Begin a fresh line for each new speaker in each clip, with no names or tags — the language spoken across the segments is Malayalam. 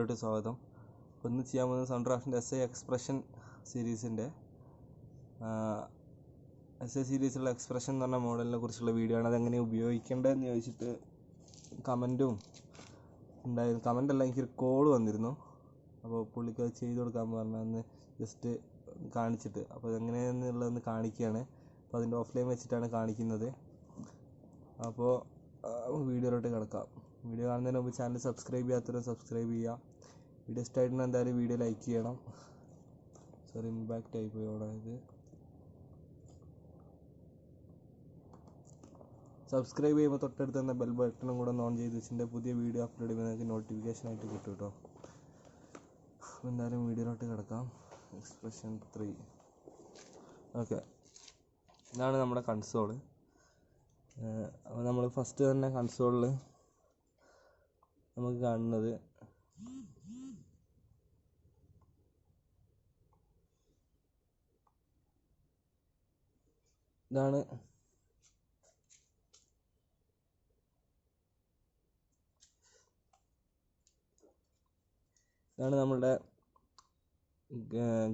വീഡിയോയിലോട്ട് സ്വാഗതം. അപ്പോൾ ഇന്ന് ചെയ്യാൻ പോകുന്നത് സൗണ്ട്ക്രാഫ്റ്റിൻ്റെ എസ് ഐ എക്സ്പ്രഷൻ സീരീസിൻ്റെ എസ് ഐ സീരീസിലുള്ള എക്സ്പ്രഷൻ എന്ന് പറഞ്ഞ മോഡലിനെ കുറിച്ചുള്ള വീഡിയോ ആണ്. അതെങ്ങനെ ഉപയോഗിക്കേണ്ടതെന്ന് ചോദിച്ചിട്ട് കമൻറ്റും ഉണ്ടായിരുന്നു. കമൻ്റല്ല, എനിക്കൊരു കോൾ വന്നിരുന്നു. അപ്പോൾ പുള്ളിക്ക് അത് ചെയ്ത് കൊടുക്കാൻ പറഞ്ഞാൽ ജസ്റ്റ് കാണിച്ചിട്ട്, അപ്പോൾ അതെങ്ങനെയാണെന്നുള്ളതെന്ന് കാണിക്കുകയാണ്. അപ്പോൾ അതിൻ്റെ ഓഫ്ലൈൻ വെച്ചിട്ടാണ് കാണിക്കുന്നത്. അപ്പോൾ വീഡിയോയിലോട്ട് കിടക്കാം. വീഡിയോ കാണുന്നതിന് മുമ്പ് ചാനൽ സബ്സ്ക്രൈബ് ചെയ്യാത്തവരും സബ്സ്ക്രൈബ് ചെയ്യുക. വീഡിയോ ഇഷ്ടമായിട്ടുണ്ടെങ്കിൽ എന്തായാലും വീഡിയോ ലൈക്ക് ചെയ്യണം. സോറി, ഇമ്പാക്റ്റ് ആയി പോയി അവിടെ. ഇത് സബ്സ്ക്രൈബ് ചെയ്യുമ്പോൾ തൊട്ടടുത്ത് തന്നെ ബെൽ ബട്ടണും കൂടെ ഓൺ ചെയ്ത് വെച്ചിട്ട് പുതിയ വീഡിയോ അപ്ലോഡ് ചെയ്യുമ്പോൾ നിങ്ങൾക്ക് നോട്ടിഫിക്കേഷൻ ആയിട്ട് കിട്ടും കേട്ടോ. അപ്പോൾ എന്തായാലും വീഡിയോയിലോട്ട് കിടക്കാം. എക്സ്പ്രഷൻ 3. ഓക്കെ, ഇതാണ് നമ്മുടെ കൺസോള്. അപ്പോൾ നമ്മൾ ഫസ്റ്റ് തന്നെ കൺസോളിൽ നമുക്ക് കാണുന്നത് ഇതാണ്. ഇതാണ് നമ്മളുടെ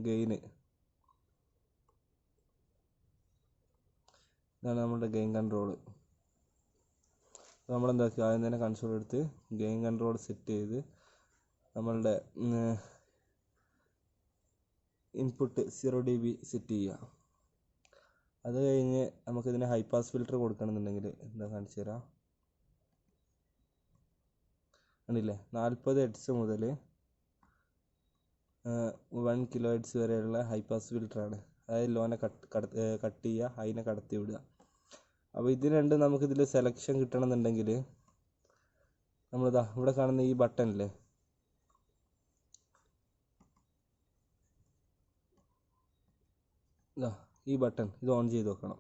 ഗെയിന്. ഇതാണ് നമ്മുടെ ഗെയിൻ കൺട്രോള്. നമ്മളെന്താക്കുക, ആദ്യം തന്നെ കൺസോൾ എടുത്ത് ഗെയിൻ കൺട്രോൾ സെറ്റ് ചെയ്ത് നമ്മളുടെ ഇൻപുട്ട് 0 dB സെറ്റ് ചെയ്യുക. അത് കഴിഞ്ഞ് നമുക്കിതിന് ഹൈ പാസ് ഫിൽറ്റർ കൊടുക്കണമെന്നുണ്ടെങ്കിൽ എന്താ കാണിച്ചു തരാം. കണ്ടില്ലേ, 40 Hz മുതൽ 1 kHz വരെയുള്ള ഹൈ പാസ് ഫിൽറ്ററാണ്. അതായത് ലോനെ കട്ട് ചെയ്യുക, ഹൈനെ കടത്തി വിടുക. അപ്പോൾ ഇത് രണ്ടും നമുക്കിതിൽ സെലക്ഷൻ കിട്ടണമെന്നുണ്ടെങ്കിൽ നമ്മളിതാ ഇവിടെ കാണുന്ന ഈ ബട്ടണില്ലേ, ഇതാ ഈ ബട്ടൺ, ഇത് ഓൺ ചെയ്ത് വെക്കണം.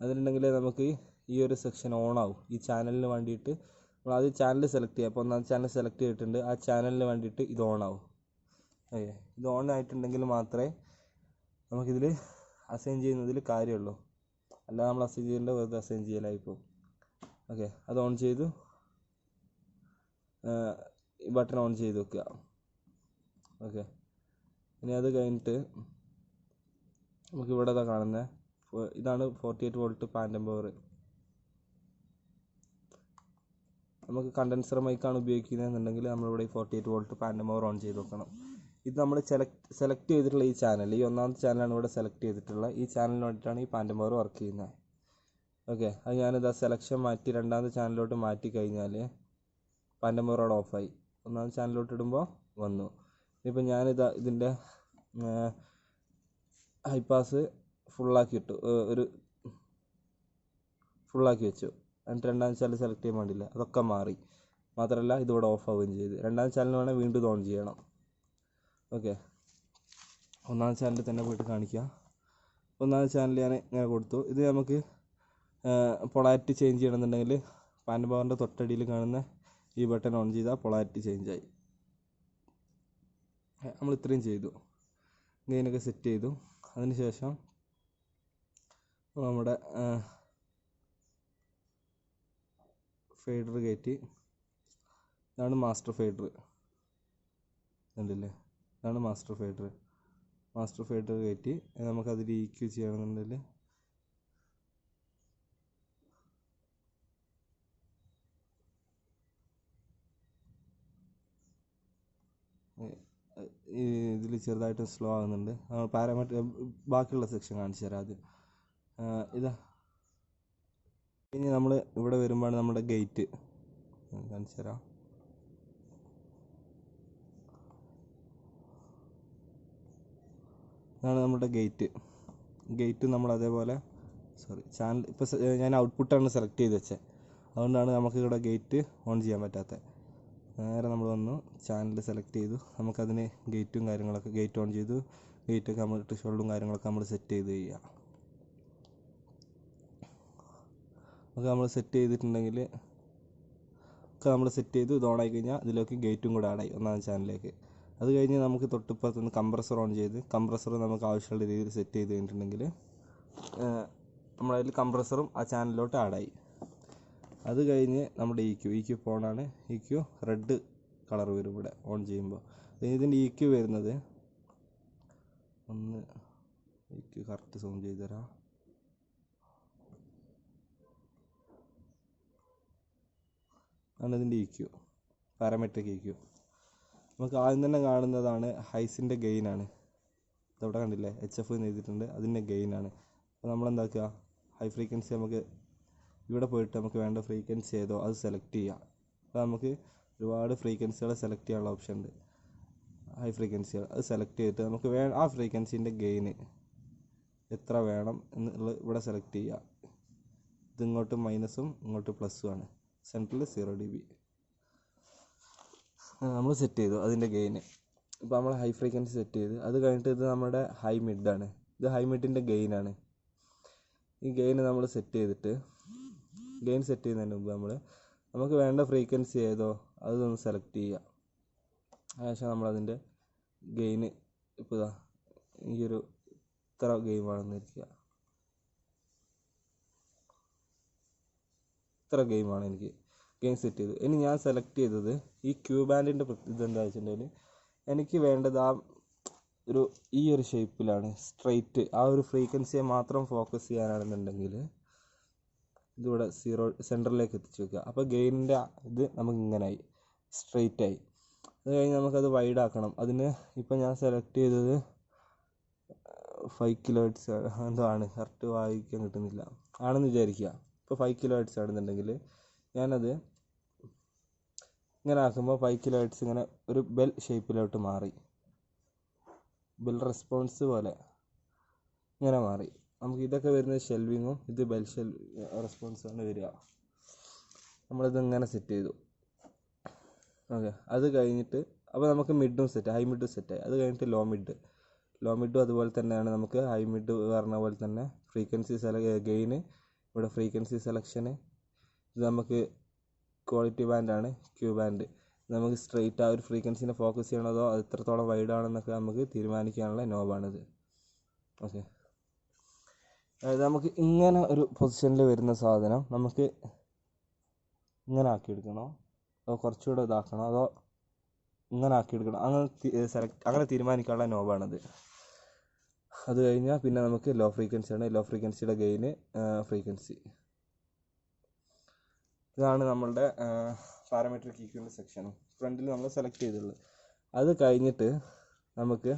അതിലുണ്ടെങ്കിൽ നമുക്ക് ഈ ഒരു സെക്ഷൻ ഓൺ ആവും. ഈ ചാനലിന് വേണ്ടിയിട്ട് നമ്മൾ ആദ്യം ചാനൽ സെലക്ട് ചെയ്യുക. അപ്പോൾ ഒന്നാമത്തെ ചാനൽ സെലക്ട് ചെയ്തിട്ടുണ്ട്, ആ ചാനലിന് വേണ്ടിയിട്ട് ഇത് ഓൺ ആവും. ഓക്കെ, ഇത് ഓൺ ആയിട്ടുണ്ടെങ്കിൽ മാത്രമേ നമുക്കിതിൽ അസൈൻ ചെയ്യുന്നതിൽ കാര്യമുള്ളൂ. അല്ലാതെ നമ്മൾ അസൈൻ ചെയ്യേണ്ട വെറുതെ അസൈൻ ചെയ്യലായിപ്പോൾ. ഓക്കെ, അത് ഓൺ ചെയ്തു. ഈ ബട്ടൺ ഓൺ ചെയ്ത് വെക്കുക. ഓക്കെ, ഇനി അത് കഴിഞ്ഞിട്ട് നമുക്ക് ഇവിടെ കാണുന്നത് ഇതാണ് 48 വോൾട്ട് പാൻറ്റം പവർ. നമുക്ക് കണ്ടൻസർ മൈക്കാണ് ഉപയോഗിക്കുന്നതെന്നുണ്ടെങ്കിൽ നമ്മളിവിടെ 48 വോൾട്ട് പാൻറ്റം പവർ ഓൺ ചെയ്ത് വെക്കണം. ഇത് നമ്മൾ സെലക്ട് ചെയ്തിട്ടുള്ള ഈ ചാനൽ, ഈ ഒന്നാമത്തെ ചാനലാണ് ഇവിടെ സെലക്ട് ചെയ്തിട്ടുള്ള. ഈ ചാനലിന് വേണ്ടിയിട്ടാണ് ഈ പാൻറ്റം പവർ വർക്ക് ചെയ്യുന്നത്. ഓക്കെ, അത് ഞാനിതാ സെലക്ഷൻ മാറ്റി രണ്ടാമത്തെ ചാനലിലോട്ട് മാറ്റി കഴിഞ്ഞാൽ പാൻറ്റം പവർ അവിടെ ഓഫായി. ഒന്നാമത്തെ ചാനലിലോട്ട് ഇടുമ്പോൾ വന്നു. ഇനിയിപ്പോൾ ഞാനിതാ ഇതിൻ്റെ ഹൈ പാസ് ഫുള്ളാക്കി ഇട്ടു, ഫുള്ളാക്കി വെച്ചു. എന്നിട്ട് രണ്ടാമത്തെ ചാനൽ സെലക്ട് ചെയ്യാൻ വേണ്ടിയില്ല, അതൊക്കെ മാറി. മാത്രമല്ല ഇതിവിടെ ഓഫ് ആവുകയും ചെയ്തു. രണ്ടാമത്തെ ചാനൽ വേണേൽ വീണ്ടും ഓൺ ചെയ്യണം. ഓക്കെ, ഒന്നാമത്തെ ചാനലിൽ തന്നെ പോയിട്ട് കാണിക്കുക. ഒന്നാമത്തെ ചാനൽ ഞാൻ ഇങ്ങനെ കൊടുത്തു. ഇത് നമുക്ക് പൊളാരിറ്റി ചേഞ്ച് ചെയ്യണമെന്നുണ്ടെങ്കിൽ പാൻറ്റം പവറിൻ്റെ തൊട്ടടിയിൽ കാണുന്ന ഈ ബട്ടൺ ഓൺ ചെയ്താൽ പൊളാരിറ്റി ചേഞ്ചായി. നമ്മൾ ഇത്രയും ചെയ്തു, ഗെയിനൊക്കെ സെറ്റ് ചെയ്തു. അതിനുശേഷം നമ്മുടെ ഫേഡർ കയറ്റി, ഇതാണ് മാസ്റ്റർ ഫേഡർ. കണ്ടില്ലേ, ഇതാണ് മാസ്റ്റർ ഫേഡർ. മാസ്റ്റർ ഫേഡർ കയറ്റി നമുക്കതിൽ EQ ചെയ്യണമെന്നുണ്ടെങ്കിൽ ഇതിൽ ചെറുതായിട്ട് സ്ലോ ആകുന്നുണ്ട്. പാരാമീറ്റർ ബാക്കിയുള്ള സെക്ഷൻ കാണിച്ചു തരാം ആദ്യം. ഇതാ ഇനി നമ്മൾ ഇവിടെ വരുമ്പോഴാണ് നമ്മുടെ ഗേറ്റ് കാണിച്ചു തരാം. ഇതാണ് നമ്മുടെ ഗേറ്റ് നമ്മൾ അതേപോലെ ചാനൽ ഇപ്പോൾ ഞാൻ ഔട്ട്പുട്ടാണ് സെലക്ട് ചെയ്ത് വെച്ചത്. അതുകൊണ്ടാണ് നമുക്ക് ഇവിടെ ഗേറ്റ് ഓൺ ചെയ്യാൻ പറ്റാത്തത്. നേരെ നമ്മൾ വന്നു ചാനൽ സെലക്ട് ചെയ്തു. നമുക്കതിന് ഗേറ്റും കാര്യങ്ങളൊക്കെ ഗേറ്റ് ഓൺ ചെയ്തു. ഗേറ്റൊക്കെ നമ്മൾ ത്രെഷോൾഡും കാര്യങ്ങളൊക്കെ നമ്മൾ സെറ്റ് ചെയ്ത് ചെയ്യുക. ഒക്കെ നമ്മൾ സെറ്റ് ചെയ്തിട്ടുണ്ടെങ്കിൽ ഒക്കെ നമ്മൾ സെറ്റ് ചെയ്തു. ഇത് ഓണായി കഴിഞ്ഞാൽ ഇതിലേക്ക് ഗേറ്റും കൂടെ ആഡായി ഒന്നാമത്തെ ചാനലിലേക്ക്. അത് കഴിഞ്ഞ് നമുക്ക് തൊട്ടിപ്പുറത്തുനിന്ന് കംപ്രസർ ഓൺ ചെയ്ത് കംപ്രസർ നമുക്ക് ആവശ്യമുള്ള രീതിയിൽ സെറ്റ് ചെയ്ത് കഴിഞ്ഞിട്ടുണ്ടെങ്കിൽ നമ്മളതിൽ കംപ്രസറും ആ ചാനലിലോട്ട് ആഡായി. അത് കഴിഞ്ഞ് നമ്മുടെ EQ ഇപ്പോൾ ഓണാണ്. EQ റെഡ് കളർ വരും ഇവിടെ ഓൺ ചെയ്യുമ്പോൾ. ഇതിൻ്റെ EQ വരുന്നത് ഒന്ന് EQ കറക്റ്റ് സൂം ചെയ്ത് തരാം. ആണ് ഇതിൻ്റെ EQ, പാരാമെട്രിക് EQ. നമുക്ക് ആദ്യം തന്നെ കാണുന്നതാണ് ഹൈസിൻ്റെ ഗെയിനാണ്. ഇതവിടെ കണ്ടില്ലേ, HF എന്ന് എഴുതിയിട്ടുണ്ട്, അതിൻ്റെ ഗെയിനാണ്. അപ്പോൾ നമ്മളെന്താക്കുക, ഹൈ ഫ്രീക്വൻസി നമുക്ക് ഇവിടെ പോയിട്ട് നമുക്ക് വേണ്ട ഫ്രീക്വൻസി ഏതോ അത് സെലക്ട് ചെയ്യാം. അപ്പോൾ നമുക്ക് ഒരുപാട് ഫ്രീക്വൻസികൾ സെലക്ട് ചെയ്യാനുള്ള ഓപ്ഷൻ ഉണ്ട്. ഹൈ ഫ്രീക്വൻസികൾ അത് സെലക്ട് ചെയ്തിട്ട് നമുക്ക് ആ ഫ്രീക്വൻസീൻ്റെ ഗെയിന് എത്ര വേണം എന്നുള്ളത് ഇവിടെ സെലക്ട് ചെയ്യുക. ഇത് ഇങ്ങോട്ട് മൈനസും ഇങ്ങോട്ട് പ്ലസ്സും ആണ്. സെൻട്രൽ 0 dB നമ്മൾ സെറ്റ് ചെയ്തു അതിൻ്റെ ഗെയിന്. ഇപ്പോൾ നമ്മൾ ഹൈ ഫ്രീക്വൻസി സെറ്റ് ചെയ്ത് അത് കഴിഞ്ഞിട്ട് ഇത് നമ്മുടെ ഹൈ മിഡാണ്. ഇത് ഹൈ മിഡിൻ്റെ ഗെയിനാണ്. ഈ ഗെയിന് നമ്മൾ സെറ്റ് ചെയ്തിട്ട് ഗെയിൻ സെറ്റ് ചെയ്യുന്നതിന് മുമ്പ് നമുക്ക് വേണ്ട ഫ്രീക്വൻസി ഏതോ അതൊന്ന് സെലക്ട് ചെയ്യുക. അതിനുശേഷം നമ്മളതിൻ്റെ ഗെയിന് ഇപ്പോൾ ഇതാ എനിക്കൊരു ഇത്ര ഗെയിം ആണെന്നിരിക്കുക, ഇത്ര ഗെയിമാണ് എനിക്ക് ഗെയിം സെറ്റ് ചെയ്തു. ഇനി ഞാൻ സെലക്ട് ചെയ്തത് ഈ ക്യൂ ബാൻഡിൻ്റെ ഇതെന്താ വെച്ചിട്ടുണ്ടെങ്കിൽ എനിക്ക് വേണ്ടത് ഈ ഒരു ഷേപ്പിലാണ്, സ്ട്രെയിറ്റ്. ആ ഒരു ഫ്രീക്വൻസിയെ മാത്രം ഫോക്കസ് ചെയ്യാനാണെന്നുണ്ടെങ്കിൽ ഇതിവിടെ 0 സെൻറ്ററിലേക്ക് എത്തിച്ച് വെക്കുക. അപ്പോൾ ഗെയിനിൻ്റെ ഇത് നമുക്ക് ഇങ്ങനായി, സ്ട്രെയിറ്റ് ആയി. അത് കഴിഞ്ഞ് നമുക്കത് വൈഡ് ആക്കണം. അതിന് ഇപ്പം ഞാൻ സെലക്ട് ചെയ്തത് 5 kHz എന്തോ ആണ്, കറക്റ്റ് വായിക്കാൻ കിട്ടുന്നില്ല, ആണെന്ന് വിചാരിക്കുക. ഇപ്പോൾ 5 kHz ആണെന്നുണ്ടെങ്കിൽ ഞാനത് ഇങ്ങനെ ആക്കുമ്പോൾ 5 kHz ഇങ്ങനെ ഒരു ബെൽ ഷേപ്പിലോട്ട് മാറി, ബെൽ റെസ്പോൺസ് പോലെ ഇങ്ങനെ മാറി. നമുക്ക് ഇതൊക്കെ വരുന്നത് ഷെൽവിങ്ങും ഇത് ബെൽ റെസ്പോൺസാണ് വരിക. നമ്മളിത് ഇങ്ങനെ സെറ്റ് ചെയ്തു. ഓക്കെ, അത് കഴിഞ്ഞിട്ട് അപ്പോൾ നമുക്ക് മിഡും സെറ്റ്, ഹൈ മിഡും സെറ്റായി. അത് കഴിഞ്ഞിട്ട് ലോ മിഡും അതുപോലെ തന്നെയാണ്. നമുക്ക് ഹൈ മിഡ് പറഞ്ഞ പോലെ തന്നെ ഫ്രീക്വൻസി ഗെയിന്, ഇവിടെ ഫ്രീക്വൻസി സെലക്ഷന്, ഇത് നമുക്ക് ക്വാളിറ്റി ബാൻഡാണ്, ക്യൂ ബാൻഡ്. നമുക്ക് സ്ട്രെയിറ്റ് ആ ഒരു ഫ്രീക്വൻസിനെ ഫോക്കസ് ചെയ്യണതോ അത് എത്രത്തോളം വൈഡ് ആണെന്നൊക്കെ നമുക്ക് തീരുമാനിക്കാനുള്ള നോബാണിത്. ഓക്കെ, അതായത് നമുക്ക് ഇങ്ങനെ ഒരു പൊസിഷനിൽ വരുന്ന സാധനം നമുക്ക് ഇങ്ങനെ ആക്കിയെടുക്കണോ അതോ കുറച്ചുകൂടെ ഇതാക്കണോ അതോ ഇങ്ങനെ ആക്കിയെടുക്കണം, അങ്ങനെ തീരുമാനിക്കാനുള്ള നോബാണത്. അത് കഴിഞ്ഞാൽ പിന്നെ നമുക്ക് ലോ ഫ്രീക്വൻസിയാണ്. ലോ ഫ്രീക്വൻസിയുടെ ഗെയിന് ഫ്രീക്വൻസി. ഇതാണ് നമ്മളുടെ പാരാമെട്രിക് EQൻ്റെ സെക്ഷനും ഫ്രണ്ടിൽ നമ്മൾ സെലക്ട് ചെയ്തിട്ടുള്ളത്. അത് കഴിഞ്ഞിട്ട് നമുക്ക്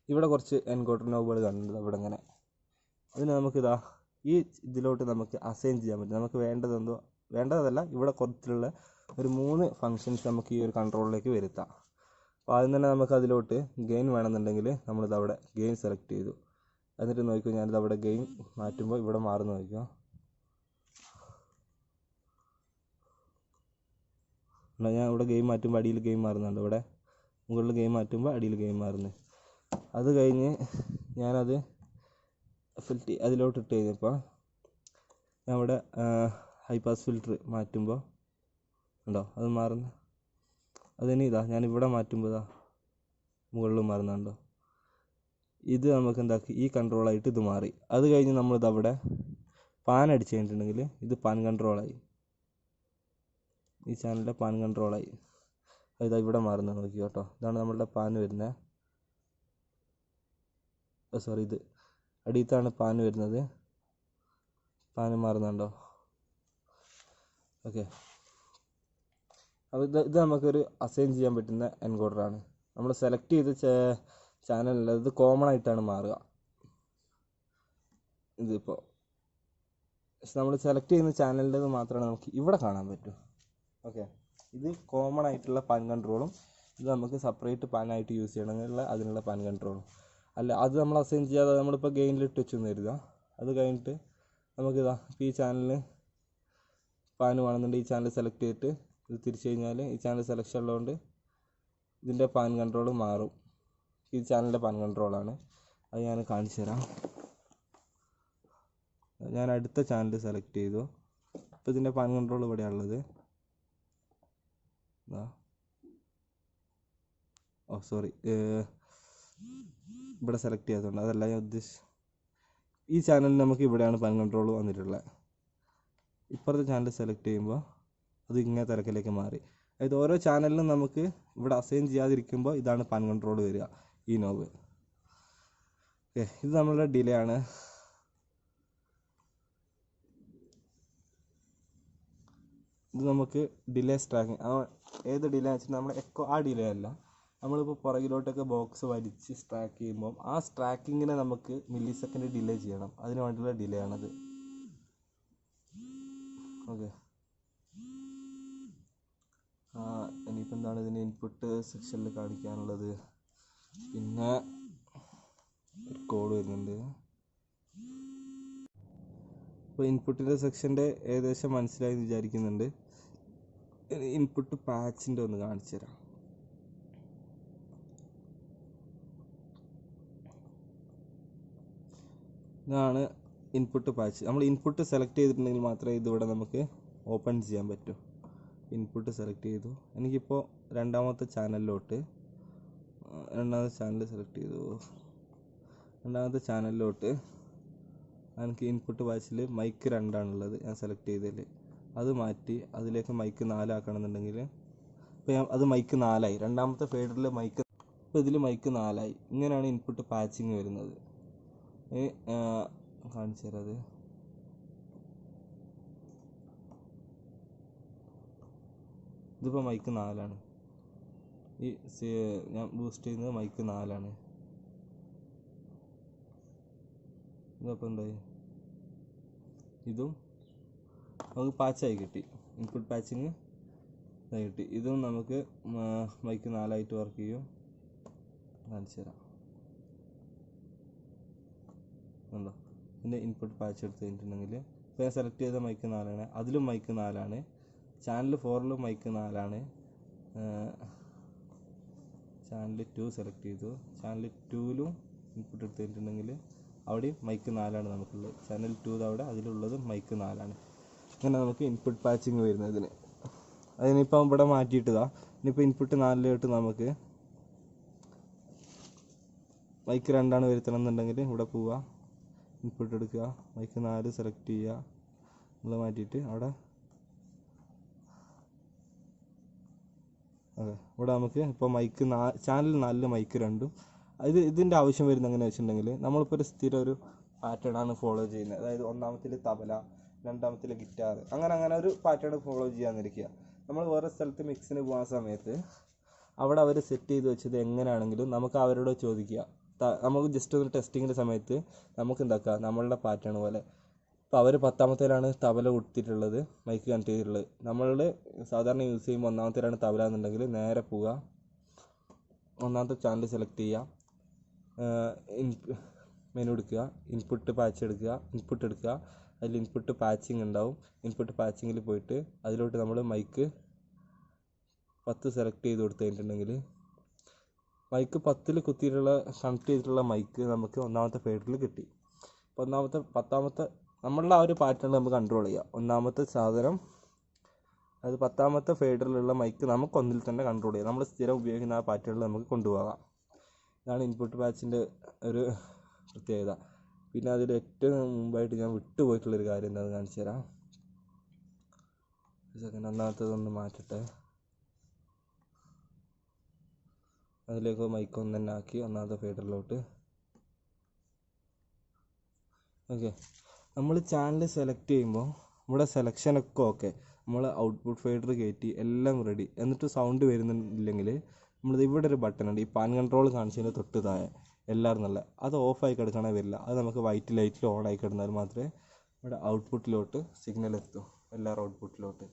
ഇവിടെ കുറച്ച് എൻകോഡർ നോബുകൾ കണ്ടിട്ടുണ്ട് അവിടെ ഇങ്ങനെ. അതിന് നമുക്കിതാ ഈ ഇതിലോട്ട് നമുക്ക് അസൈൻ ചെയ്യാൻ പറ്റും. നമുക്ക് വേണ്ടതല്ല ഇവിടെ കുറച്ചിലുള്ള ഒരു 3 ഫങ്ഷൻസ് നമുക്ക് ഈ ഒരു കൺട്രോളിലേക്ക് വരുത്താം. അപ്പോൾ ആദ്യം തന്നെ നമുക്ക് അതിലോട്ട് ഗെയിൻ വേണമെന്നുണ്ടെങ്കിൽ നമ്മളിത് അവിടെ ഗെയിൻ സെലക്ട് ചെയ്തു. എന്നിട്ട് നോക്കിക്കോ, ഞാനിത് അവിടെ ഗെയിൻ മാറ്റുമ്പോൾ ഇവിടെ മാറുന്നു നോക്കിക്കോ. ഞാൻ ഇവിടെ ഗെയിം മാറ്റുമ്പോൾ അടിയിൽ ഗെയിം മാറുന്നുണ്ട്, ഇവിടെ മുകളിൽ ഗെയിം മാറ്റുമ്പോൾ അടിയിൽ ഗെയിം മാറുന്നു. അത് കഴിഞ്ഞ് ഞാനത് ഫിൽറ്റർ അതിലോട്ട് ഇട്ട് കഴിഞ്ഞപ്പോൾ ഞാൻ ഇവിടെ ഹൈ പാസ് ഫിൽറ്റർ മാറ്റുമ്പോൾ ഉണ്ടോ അത് മാറുന്നു. അതിന് ഞാനിവിടെ മാറ്റുമ്പോൾ മുകളിൽ മാറുന്നുണ്ടോ. ഇത് നമുക്ക് എന്താക്കി ഈ കൺട്രോളായിട്ട് ഇത് മാറി. അത് കഴിഞ്ഞ് നമ്മളിതവിടെ പാൻ അടിച്ച് കഴിഞ്ഞിട്ടുണ്ടെങ്കിൽ ഇത് പാൻ കൺട്രോളായി, ഈ ചാനലിൻ്റെ പാൻ കൺട്രോളായി. അത് ഇവിടെ മാറുന്നത് നോക്കി കേട്ടോ. ഇതാണ് നമ്മളുടെ പാൻ വരുന്നത്. സോറി, ഇത് അടിയത്താണ് പാൻ വരുന്നത്. പാൻ മാറുന്നുണ്ടോ. ഓക്കെ, അപ്പോൾ ഇത് നമുക്കൊരു അസൈൻ ചെയ്യാൻ പറ്റുന്ന എൻകോഡറാണ്. നമ്മൾ സെലക്ട് ചെയ്ത ചാനലിൽ ഇത് കോമൺ ആയിട്ടാണ് മാറുക. ഇതിപ്പോൾ നമ്മൾ സെലക്ട് ചെയ്യുന്ന ചാനലിൻ്റെത് മാത്രമാണ് നമുക്ക് ഇവിടെ കാണാൻ പറ്റൂ. ഓക്കെ, ഇത് കോമൺ ആയിട്ടുള്ള പാൻ കൺട്രോളും ഇത് നമുക്ക് സെപ്പറേറ്റ് പാനായിട്ട് യൂസ് ചെയ്യണമെങ്കിൽ അതിനുള്ള പാൻ കൺട്രോളും അല്ല. അത് നമ്മൾ അസൈൻ ചെയ്യാതെ നമ്മളിപ്പോൾ ഗെയിനിലിട്ട് വെച്ചെന്ന് കരുതുക. അത് കഴിഞ്ഞിട്ട് നമുക്കിപ്പോൾ ഈ ചാനലിന് പാൻ വേണമെന്നുണ്ടെങ്കിൽ ഈ ചാനൽ സെലക്ട് ചെയ്തിട്ട് ഇത് തിരിച്ചു കഴിഞ്ഞാൽ ഈ ചാനൽ സെലക്ഷൻ ഉള്ളതുകൊണ്ട് ഇതിൻ്റെ പാൻ കൺട്രോൾ മാറും. ഈ ചാനലിൻ്റെ പാൻ കൺട്രോളാണ്. അത് ഞാൻ കാണിച്ചു തരാം. ഞാൻ അടുത്ത ചാനൽ സെലക്ട് ചെയ്തു. അപ്പോൾ ഇതിൻ്റെ പാൻ കൺട്രോൾ ഇവിടെയാണുള്ളത്. സോറി, ഇവിടെ സെലക്ട് ചെയ്യാത്തതുകൊണ്ട് അതല്ല ഞാൻ ഉദ്ദേശിച്ചത്. ഈ ചാനലിൽ നമുക്ക് ഇവിടെയാണ് പാൻ കൺട്രോൾ വന്നിട്ടുള്ളത്. ഇപ്പുറത്തെ ചാനൽ സെലക്ട് ചെയ്യുമ്പോൾ അത് ഇങ്ങനെ തിരക്കിലേക്ക് മാറി. അതായത് ഓരോ ചാനലിലും നമുക്ക് ഇവിടെ അസൈൻ ചെയ്യാതിരിക്കുമ്പോൾ ഇതാണ് പാൻ കൺട്രോൾ വരിക, ഈ നോബ്. ഓക്കെ, ഇത് നമ്മളുടെ ഡിലേ ആണ്. ഇത് നമുക്ക് ഡിലേ സ്ട്രാക്കിങ്. ഏത് ഡിലേ എന്ന് വെച്ചാൽ നമ്മൾ എക്കോ ആ ഡിലേ അല്ല, നമ്മളിപ്പോൾ പുറകിലോട്ടൊക്കെ ബോക്സ് വലിച്ച് സ്ട്രാക്ക് ചെയ്യുമ്പോൾ ആ സ്ട്രാക്കിങ്ങിനെ നമുക്ക് മില്ലി സെക്കൻഡ് ഡിലേ ചെയ്യണം. അതിന് വേണ്ടിയുള്ള ഡിലേ ആണത്. ഓക്കെ, ഇനിയിപ്പോൾ എന്താണ് ഇതിന് ഇൻപുട്ട് സെക്ഷനിൽ കാണിക്കാനുള്ളത്? പിന്നെ ഒരു കോഡ് വരുന്നുണ്ട്. അപ്പോൾ ഇൻപുട്ടിൻ്റെ സെക്ഷൻ്റെ ഏകദേശം മനസ്സിലായി എന്ന് വിചാരിക്കുന്നുണ്ട്. ഇൻപുട്ട് പാച്ചിൻ്റെ ഒന്ന് കാണിച്ചു തരാം. ഇതാണ് ഇൻപുട്ട് പാച്ച്. നമ്മൾ ഇൻപുട്ട് സെലക്ട് ചെയ്തിട്ടുണ്ടെങ്കിൽ മാത്രമേ ഇതിവിടെ നമുക്ക് ഓപ്പൺ ചെയ്യാൻ പറ്റൂ. ഇൻപുട്ട് സെലക്ട് ചെയ്തു. എനിക്കിപ്പോൾ രണ്ടാമത്തെ ചാനലിലോട്ട് സെലക്ട് ചെയ്തു. രണ്ടാമത്തെ ചാനലിലോട്ട് എനിക്ക് ഇൻപുട്ട് പാച്ചിൽ മൈക്ക് 2 ആണുള്ളത്. ഞാൻ സെലക്ട് ചെയ്തതിൽ അത് മാറ്റി അതിലേക്ക് മൈക്ക് 4 ആക്കണമെന്നുണ്ടെങ്കിൽ ഇപ്പോൾ അത് മൈക്ക് 4 ആയി. രണ്ടാമത്തെ ഫേഡറിൽ മൈക്ക്, ഇപ്പോൾ ഇതിൽ മൈക്ക് 4 ആയി. ഇങ്ങനെയാണ് ഇൻപുട്ട് പാച്ചിങ് വരുന്നത്. കാണിച്ചു തരാം. അത് ഇതിപ്പോൾ മൈക്ക് 4 ആണ്. ഞാൻ ബൂസ്റ്റ് ചെയ്യുന്നത് മൈക്ക് 4 ആണ്. ഇതപ്പോൾ എന്തായി? ഇതും നമുക്ക് പാച്ചായി കിട്ടി. ഇൻപുട്ട് പാച്ചിങ് ഇതായി കിട്ടി. ഇതും നമുക്ക് മൈക്ക് 4 ആയിട്ട് വർക്ക് ചെയ്യും. കാണിച്ചു തരാം. ഉണ്ടോ? ഇതിൻ്റെ ഇൻപുട്ട് പാച്ച് എടുത്ത് കഴിഞ്ഞിട്ടുണ്ടെങ്കിൽ ഇപ്പോൾ ഞാൻ സെലക്ട് ചെയ്ത മൈക്ക് 4 ആണ്. അതിലും മൈക്ക് 4 ആണ്. ചാനൽ 4ലും മൈക്ക് 4 ആണ്. ചാനൽ 2 സെലക്ട് ചെയ്തു. ചാനൽ 2ലും ഇൻപുട്ട് എടുത്ത് കഴിഞ്ഞിട്ടുണ്ടെങ്കിൽ അവിടെയും മൈക്ക് 4 ആണ് നമുക്കുള്ളത്. ചാനൽ 2 അവിടെ, അതിലുള്ളത് മൈക്ക് 4 ആണ്. അങ്ങനെ നമുക്ക് ഇൻപുട്ട് പാച്ചിങ് വരുന്നതിന്. അതിനിപ്പം ഇവിടെ മാറ്റിയിട്ടതാ. ഇനിയിപ്പോൾ ഇൻപുട്ട് 4ലോട്ട് നമുക്ക് മൈക്ക് 2 ആണ് വരുത്തണം എന്നുണ്ടെങ്കിൽ ഇവിടെ പോവുക, ഇൻപുട്ട് എടുക്കുക, മൈക്ക് 4 സെലക്ട് ചെയ്യുക, നമ്മൾ മാറ്റിയിട്ട് അവിടെ അതെ ഇവിടെ നമുക്ക് ഇപ്പോൾ മൈക്ക് ചാനൽ 4 മൈക്ക് 2ഉം. ഇതിൻ്റെ ആവശ്യം വരുന്നത് എങ്ങനെയാണെന്ന് വെച്ചിട്ടുണ്ടെങ്കിൽ നമ്മളിപ്പോൾ ഒരു സ്ഥിരം ഒരു പാറ്റേൺ ആണ് ഫോളോ ചെയ്യുന്നത്. അതായത് ഒന്നാമത്തിൽ തബല, രണ്ടാമത്തിൽ ഗിറ്റാർ, അങ്ങനെ ഒരു പാറ്റേൺ ഫോളോ ചെയ്യാന്നിരിക്കുക. നമ്മൾ വേറെ സ്ഥലത്ത് മിക്സിന് പോകുന്ന സമയത്ത് അവിടെ അവർ സെറ്റ് ചെയ്ത് വെച്ചത് എങ്ങനെയാണെങ്കിലും നമുക്ക് അവരോട് ചോദിക്കുക. നമുക്ക് ജസ്റ്റ് ഒരു ടെസ്റ്റിങ്ങിൻ്റെ സമയത്ത് നമുക്ക് എന്താക്കുക, നമ്മളുടെ പാറ്റേൺ പോലെ. ഇപ്പോൾ അവർ 10ാമത്തേലാണ് തബല കൊടുത്തിട്ടുള്ളത്, മൈക്ക് കണക്ട് ചെയ്തിട്ടുള്ളത്. നമ്മൾ സാധാരണ യൂസ് ചെയ്യുമ്പോൾ 1ാമത്തേലാണ് തബല എന്നുണ്ടെങ്കിൽ നേരെ പോവുക, 1ാമത്തെ ചാനൽ സെലക്ട് ചെയ്യുക, മെനു എടുക്കുക, ഇൻപുട്ട് പാച്ച് എടുക്കുക, ഇൻപുട്ട് എടുക്കുക. അതിൽ ഇൻപുട്ട് പാച്ചിങ് ഉണ്ടാവും. ഇൻപുട്ട് പാച്ചിങ്ങിൽ പോയിട്ട് അതിലോട്ട് നമ്മൾ മൈക്ക് 10 സെലക്ട് ചെയ്ത് കൊടുത്തു കഴിഞ്ഞിട്ടുണ്ടെങ്കിൽ മൈക്ക് 10ൽ കുത്തിയിട്ടുള്ള കണക്ട് ചെയ്തിട്ടുള്ള മൈക്ക് നമുക്ക് 1ാമത്തെ ഫേഡറിൽ കിട്ടി. അപ്പോൾ 10ാമത്തെ നമ്മളുടെ ആ ഒരു പാറ്റേൺ നമുക്ക് കൺട്രോൾ ചെയ്യാം. 1ാമത്തെ സാധനം, അത് 10ാമത്തെ ഫേഡറിലുള്ള മൈക്ക് നമുക്ക് ഒന്നിൽ തന്നെ കൺട്രോൾ ചെയ്യാം. നമ്മൾ സ്ഥിരം ഉപയോഗിക്കുന്ന ആ പാറ്റേണിൽ നമുക്ക് കൊണ്ടുപോകാം. ഇതാണ് ഇൻപുട്ട് പാച്ചിൻ്റെ ഒരു പ്രത്യേകത. പിന്നെ അതിൽ ഏറ്റവും മുമ്പായിട്ട് ഞാൻ വിട്ടുപോയിട്ടുള്ളൊരു കാര്യം എന്താണെന്ന് കാണിച്ചു തരാം. ഒരു സെക്കൻഡ്, ഒന്നാമത്തതൊന്ന് മാറ്റട്ടെ. അതിലേക്ക് മൈക്ക് 1 തന്നെ ആക്കി 1ാമത്തെ ഫേഡറിലോട്ട്. ഓക്കെ, നമ്മൾ ചാനൽ സെലക്ട് ചെയ്യുമ്പോൾ ഇവിടെ സെലക്ഷനൊക്കെ ഓക്കെ, നമ്മൾ ഔട്ട്പുട്ട് ഫേഡർ കയറ്റി എല്ലാം റെഡി. എന്നിട്ട് സൗണ്ട് വരുന്നില്ലെങ്കിൽ നമ്മളിത് ഇവിടെ ഒരു ബട്ടൺ ഉണ്ട്, ഈ പാൻ കൺട്രോൾ കാണിച്ചതിന് തൊട്ട് താഴെ എല്ലാവരും നല്ല, അത് ഓഫായി കിടക്കണേ വരില്ല. അത് നമുക്ക് വൈറ്റ് ലൈറ്റിൽ ഓൺ ആയി കിടന്നാൽ മാത്രമേ ഇവിടെ ഔട്ട്പുട്ടിലോട്ട് സിഗ്നൽ എത്തൂ, എല്ലാവരും ഔട്ട്പുട്ടിലോട്ട്.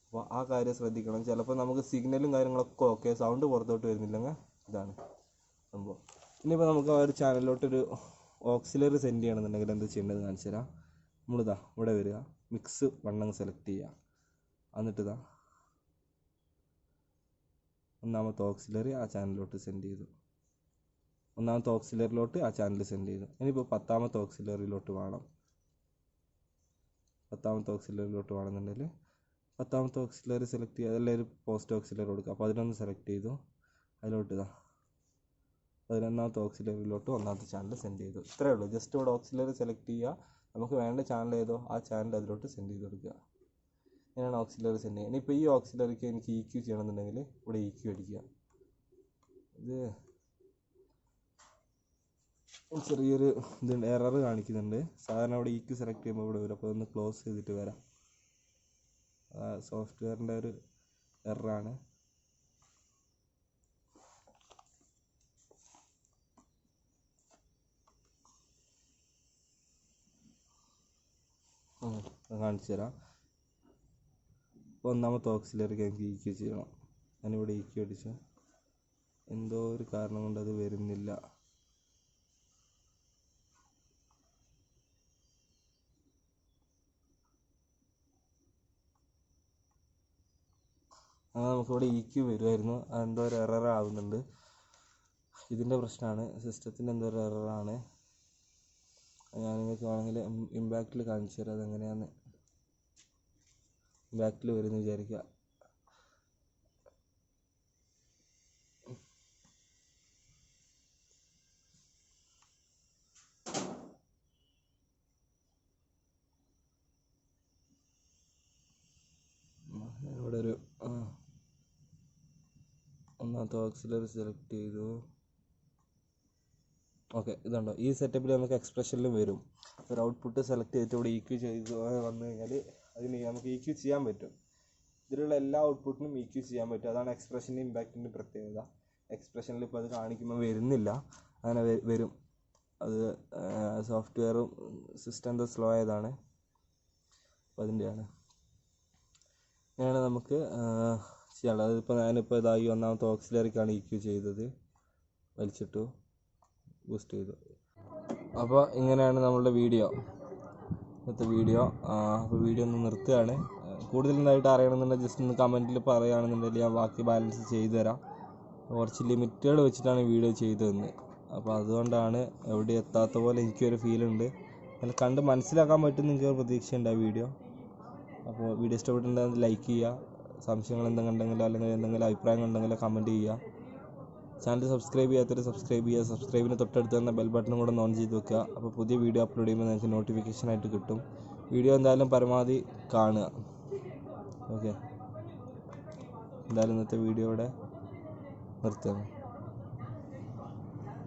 അപ്പോൾ ആ കാര്യം ശ്രദ്ധിക്കണം. ചിലപ്പോൾ നമുക്ക് സിഗ്നലും കാര്യങ്ങളൊക്കെ ഓക്കെ, സൗണ്ട് പുറത്തോട്ട് വരുന്നില്ലെങ്കിൽ ഇതാണ് സംഭവം. ഇനിയിപ്പോൾ നമുക്ക് ആ ഒരു ചാനലിലോട്ടൊരു ഓക്സിലറി സെൻഡ് ചെയ്യണമെന്നുണ്ടെങ്കിൽ എന്താ ചെയ്യേണ്ടത് കാണിച്ചു തരാം. നമ്മളിതാ ഇവിടെ വരിക, മിക്സ് 1 സെലക്ട് ചെയ്യുക, എന്നിട്ട് ഇതാ 1ാമത്തെ ഓക്സിലറി ആ ചാനലിലോട്ട് സെൻഡ് ചെയ്തു. 1ാമത്തെ ഓക്സിലറിലോട്ട് ആ ചാനൽ സെൻഡ് ചെയ്തു. ഇനിയിപ്പോൾ 10ാമത്തെ ഓക്സിലറിയിലോട്ട് വേണം. 10ാമത്തെ ഓക്സിലറിയിലോട്ട് വേണമെന്നുണ്ടെങ്കിൽ 10ാമത്തെ ഓക്സിലറി സെലക്ട് ചെയ്യുക, അതിലൊരു പോസ്റ്റ് ഓക്സിലറി കൊടുക്കുക. അപ്പോൾ 11 സെലക്ട് ചെയ്തു, അതിലോട്ട് ഇതാ 11ാമത്തെ ഓക്സിലറിയിലോട്ട് 1ാമത്തെ ചാനൽ സെൻഡ് ചെയ്തു. ഇത്രയേ ഉള്ളൂ. ജസ്റ്റ് ഇവിടെ ഓക്സിലറി സെലക്ട് ചെയ്യുക, നമുക്ക് വേണ്ട ചാനൽ ഏതോ ആ ചാനൽ അതിലോട്ട് സെൻഡ് ചെയ്ത് കൊടുക്കുക. ഇങ്ങനെയാണ് ഓക്സിലറി സെൻഡ് ചെയ്യുക. ഇനിയിപ്പോൾ ഈ ഓക്സിലറിക്ക് എനിക്ക് EQ ചെയ്യണമെന്നുണ്ടെങ്കിൽ ഇവിടെ EQ അടിക്കുക. ഇത് ചെറിയൊരു ഇതുണ്ട്, എറർ കാണിക്കുന്നുണ്ട്. സാധാരണ അവിടെ EQ സെലക്ട് ചെയ്യുമ്പോൾ ഇവിടെ വരും. അപ്പോൾ ഒന്ന് ക്ലോസ് ചെയ്തിട്ട് വരാം. സോഫ്റ്റ്വെയറിൻ്റെ ഒരു എററാണ്. കാണിച്ചു തരാം. അപ്പോൾ ഒന്നാമത്തെ ഓക്സിലറിക്ക് എനിക്ക് EQ ചെയ്യണം. ഞാനിവിടെ EQ അടിച്ചു. എന്തോ ഒരു കാരണം കൊണ്ട് അത് വരുന്നില്ല. അങ്ങനെ നമുക്കിവിടെ EQ വരുമായിരുന്നു. അതെന്തോ ഒരു എറർ ആവുന്നുണ്ട്. ഇതിൻ്റെ പ്രശ്നമാണ്, സിസ്റ്റത്തിൻ്റെ എന്തോ ഒരു എററാണ്. ഞാൻ നിങ്ങൾക്ക് വേണമെങ്കിൽ ഇമ്പാക്റ്റിൽ കാണിച്ചു തരാം അതെങ്ങനെയാണെന്ന്. ഇമ്പാക്റ്റിൽ വരുമെന്ന് വിചാരിക്കുക. ഇവിടെ ഒരു ഒന്നാമത്തെ ഓക്സിലറി സെലക്ട് ചെയ്തു. ഓക്കെ, ഇതുണ്ടോ, ഈ സെറ്റപ്പിൽ നമുക്ക് എക്സ്പ്രഷനിലും വരും. ഒരു ഔട്ട്പുട്ട് സെലക്ട് ചെയ്തിട്ട് ഇവിടെ EQ ചെയ്ത് വന്നു കഴിഞ്ഞാൽ അതിന് നമുക്ക് EQ ചെയ്യാൻ പറ്റും. ഇതിലുള്ള എല്ലാ ഔട്ട്പുട്ടിനും EQ ചെയ്യാൻ പറ്റും. അതാണ് എക്സ്പ്രഷൻ്റെ ഇമ്പാക്റ്റിൻ്റെ പ്രത്യേകത. എക്സ്പ്രഷനിൽ ഇപ്പോൾ അത് കാണിക്കുമ്പോൾ വരുന്നില്ല, അങ്ങനെ വരും. അത് സോഫ്റ്റ്വെയറും സിസ്റ്റം എന്തോ സ്ലോ ആയതാണ്. അപ്പോൾ അതിൻ്റെയാണ്. അങ്ങനെയാണ് നമുക്ക് ചെയ്യാനുള്ളത്. അതിപ്പോൾ ഞാനിപ്പോൾ ഇതായി ഒന്നാമത്തെ ഓക്സിലറിക്കാണ് EQ ചെയ്തത്. വലിച്ചിട്ടു, ബൂസ്റ്റ് ചെയ്തു. അപ്പോൾ ഇങ്ങനെയാണ് നമ്മളുടെ ഇന്നത്തെ വീഡിയോ. അപ്പോൾ വീഡിയോ ഒന്ന് നിർത്തുകയാണ്. കൂടുതലായിട്ട് അറിയണമെന്നുണ്ടെങ്കിൽ ജസ്റ്റ് ഒന്ന് കമൻറ്റിൽ പറയുകയാണെന്നുണ്ടെങ്കിൽ ഞാൻ ബാക്കി ബാലൻസ് ചെയ്തു തരാം. കുറച്ച് ലിമിറ്റഡ് വെച്ചിട്ടാണ് വീഡിയോ ചെയ്തതെന്ന്. അപ്പോൾ അതുകൊണ്ടാണ് എവിടെ എത്താത്ത പോലെ എനിക്കൊരു ഫീലുണ്ട്. അതിൽ കണ്ട് മനസ്സിലാക്കാൻ പറ്റുമെന്ന് എനിക്കൊരു പ്രതീക്ഷയുണ്ട് ആ വീഡിയോ. അപ്പോൾ വീഡിയോ ഇഷ്ടപ്പെട്ടിട്ടുണ്ടെങ്കിൽ ലൈക്ക് ചെയ്യുക. സംശയങ്ങൾ എന്തെങ്കിലും ഉണ്ടെങ്കിലോ അല്ലെങ്കിൽ എന്തെങ്കിലും അഭിപ്രായങ്ങൾ ഉണ്ടെങ്കിലോ കമൻറ്റ് ചെയ്യുക. ചാനൽ സബ്സ്ക്രൈബ് ചെയ്യാത്തവർ സബ്സ്ക്രൈബ് ചെയ്യുക. സബ്സ്ക്രൈബിന് തൊട്ടടുത്ത് തന്നെ ബെൽ ബട്ടണും കൂടെ ഓൺ ചെയ്ത് വെക്കുക. അപ്പോൾ പുതിയ വീഡിയോ അപ്ലോഡ് ചെയ്യുമ്പോൾ നിങ്ങൾക്ക് നോട്ടിഫിക്കേഷനായിട്ട് കിട്ടും. വീഡിയോ എന്തായാലും പരമാവധി കാണുക. ഓക്കെ, എന്തായാലും ഇന്നത്തെ വീഡിയോ ഇവിടെ നിർത്തുകയാണ്.